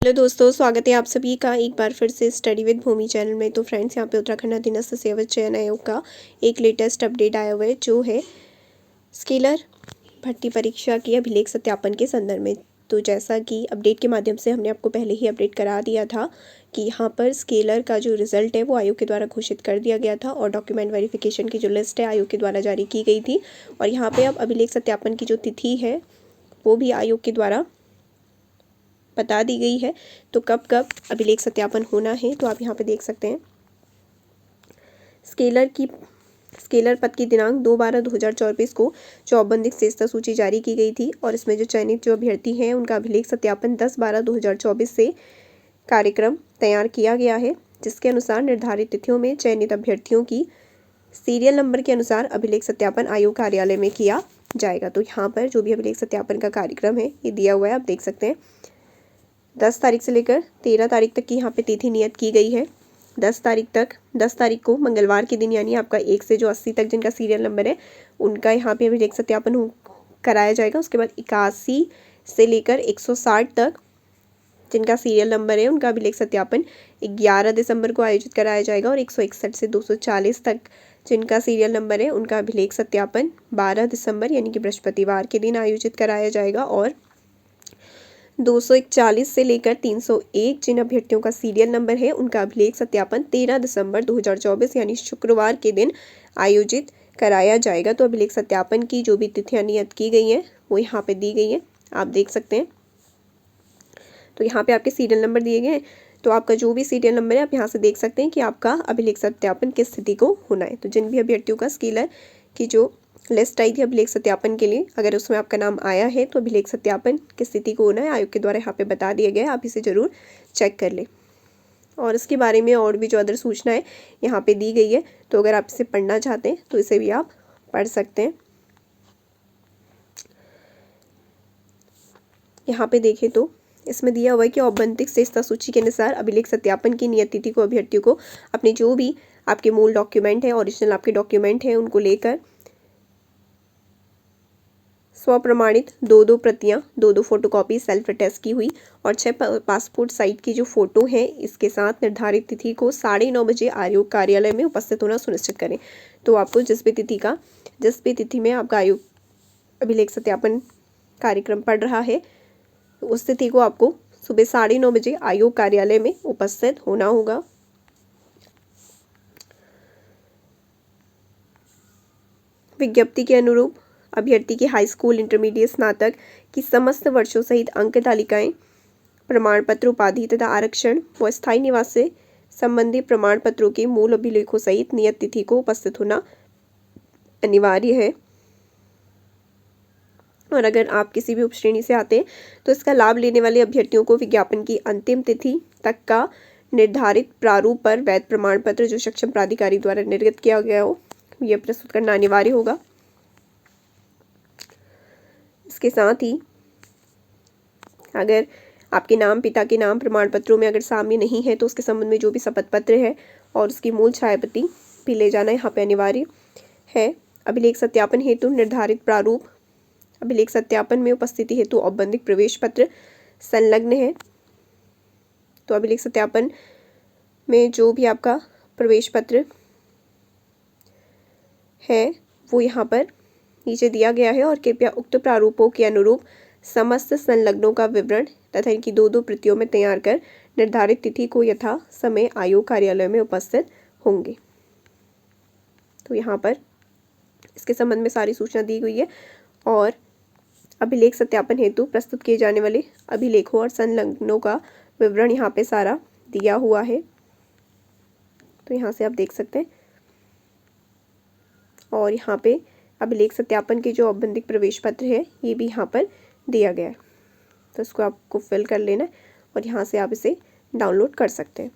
Hello दोस्तों, स्वागत है आप सभी का एक बार फिर से स्टडी विद भूमि चैनल में। तो फ्रेंड्स, यहाँ पे उत्तराखंड अधीनस्थ सेवा चयन आयोग का एक लेटेस्ट अपडेट आया हुआ है, जो है स्केलर भर्ती परीक्षा की अभिलेख सत्यापन के संदर्भ में। तो जैसा कि अपडेट के माध्यम से हमने आपको पहले ही अपडेट करा दिया था कि यहाँ पर स्केलर का जो रिजल्ट है वो आयोग के द्वारा घोषित कर दिया गया था और डॉक्यूमेंट वेरिफिकेशन की जो लिस्ट है आयोग के द्वारा जारी की गई थी। और यहाँ पर अब अभिलेख सत्यापन की जो तिथि है वो भी आयोग के द्वारा बता दी गई है। तो कब कब अभिलेख सत्यापन होना है, तो आप यहाँ पे देख सकते हैं। स्केलर पद की दिनांक 2/12/2024 को औपबंधिक विशेषता सूची जारी की गई थी और इसमें जो चयनित जो अभ्यर्थी हैं उनका अभिलेख सत्यापन 10/12/2024 से कार्यक्रम तैयार किया गया है, जिसके अनुसार निर्धारित तिथियों में चयनित अभ्यर्थियों की सीरियल नंबर के अनुसार अभिलेख सत्यापन आयोग कार्यालय में किया जाएगा। तो यहाँ पर जो भी अभिलेख सत्यापन का कार्यक्रम है ये दिया हुआ है, आप देख सकते हैं। 10 तारीख से लेकर 13 तारीख तक की यहाँ पे तिथि नियत की गई है। 10 तारीख को मंगलवार के दिन, यानी आपका 1 से जो 80 तक जिनका सीरियल नंबर है उनका यहाँ पे अभिलेख सत्यापन कराया जाएगा। उसके बाद 81 से लेकर 160 तक जिनका सीरियल नंबर है उनका अभिलेख सत्यापन 11 दिसंबर को आयोजित कराया जाएगा और 161 से 240 तक जिनका सीरियल नंबर है उनका अभिलेख सत्यापन 12 दिसंबर यानी कि बृहस्पतिवार के दिन आयोजित कराया जाएगा। और 241 से लेकर 301 जिन अभ्यर्थियों का सीरियल नंबर है उनका अभिलेख सत्यापन 13 दिसंबर 2024 यानी शुक्रवार के दिन आयोजित कराया जाएगा। तो अभिलेख सत्यापन की जो भी तिथियां नियत की गई हैं वो यहाँ पे दी गई हैं, आप देख सकते हैं। तो यहाँ पे आपके सीरियल नंबर दिए गए हैं, तो आपका जो भी सीरियल नंबर है आप यहाँ से देख सकते हैं कि आपका अभिलेख सत्यापन किस स्थिति को होना है। तो जिन भी अभ्यर्थियों का स्केलर की जो लिस्ट आई थी अभिलेख सत्यापन के लिए, अगर उसमें आपका नाम आया है तो अभिलेख सत्यापन की स्थिति को होना है, आयोग के द्वारा यहाँ पे बता दिया गया है, आप इसे ज़रूर चेक कर लें। और इसके बारे में और भी जो अदर सूचना है यहाँ पे दी गई है, तो अगर आप इसे पढ़ना चाहते हैं तो इसे भी आप पढ़ सकते हैं। यहाँ पे देखें तो इसमें दिया हुआ है कि औपबंधिक विशेषता सूची के अनुसार अभिलेख सत्यापन की नियत तिथि को अभ्यर्थियों को अपने जो भी आपके मूल डॉक्यूमेंट है, ओरिजिनल आपके डॉक्यूमेंट हैं, उनको लेकर स्वप्रमाणित 2 प्रतियां, 2 फोटोकॉपी सेल्फ अटेस्ट की हुई और 6 पासपोर्ट साइज की जो फोटो है इसके साथ निर्धारित तिथि को 9:30 बजे आयोग कार्यालय में उपस्थित होना सुनिश्चित करें। तो आपको जिस भी तिथि में आपका आयोग अभिलेख सत्यापन कार्यक्रम पड़ रहा है तो उस तिथि को आपको सुबह 9:30 बजे आयोग कार्यालय में उपस्थित होना होगा। विज्ञप्ति के अनुरूप अभ्यर्थी की हाई स्कूल, इंटरमीडिएट, स्नातक की समस्त वर्षों सहित अंक तालिकाएं, प्रमाण पत्र, उपाधि तथा आरक्षण व स्थायी निवास से संबंधी प्रमाण पत्रों के मूल अभिलेखों सहित नियत तिथि को उपस्थित होना अनिवार्य है। और अगर आप किसी भी उपश्रेणी से आते हैं तो इसका लाभ लेने वाले अभ्यर्थियों को विज्ञापन की अंतिम तिथि तक का निर्धारित प्रारूप पर वैध प्रमाण पत्र जो सक्षम प्राधिकारी द्वारा निर्गत किया गया हो यह प्रस्तुत करना अनिवार्य होगा। इसके साथ ही अगर आपके नाम, पिता के नाम प्रमाण पत्रों में अगर सामने नहीं है तो उसके संबंध में जो भी शपथ पत्र है और उसकी मूल छायाप्रति भी ले जाना यहाँ पे अनिवार्य है। अभिलेख सत्यापन हेतु निर्धारित प्रारूप अभिलेख सत्यापन में उपस्थिति हेतु औपबंधिक प्रवेश पत्र संलग्न है। तो अभिलेख सत्यापन में जो भी आपका प्रवेश पत्र है वो यहाँ पर नीचे दिया गया है और कृपया उक्त प्रारूपों के अनुरूप समस्त संलग्नों का विवरण तथा इनकी 2 प्रतियों में तैयार कर निर्धारित तिथि को यथा समय आयोग कार्यालय में उपस्थित होंगे। तो यहाँ पर इसके संबंध में सारी सूचना दी गई है और अभिलेख सत्यापन हेतु प्रस्तुत किए जाने वाले अभिलेखों और संलग्नों का विवरण यहाँ पे सारा दिया हुआ है। तो यहाँ से आप देख सकते हैं और यहाँ पे अभिलेख सत्यापन के जो औपबंधिक प्रवेश पत्र है ये भी यहाँ पर दिया गया है। तो इसको आपको फिल कर लेना है और यहाँ से आप इसे डाउनलोड कर सकते हैं।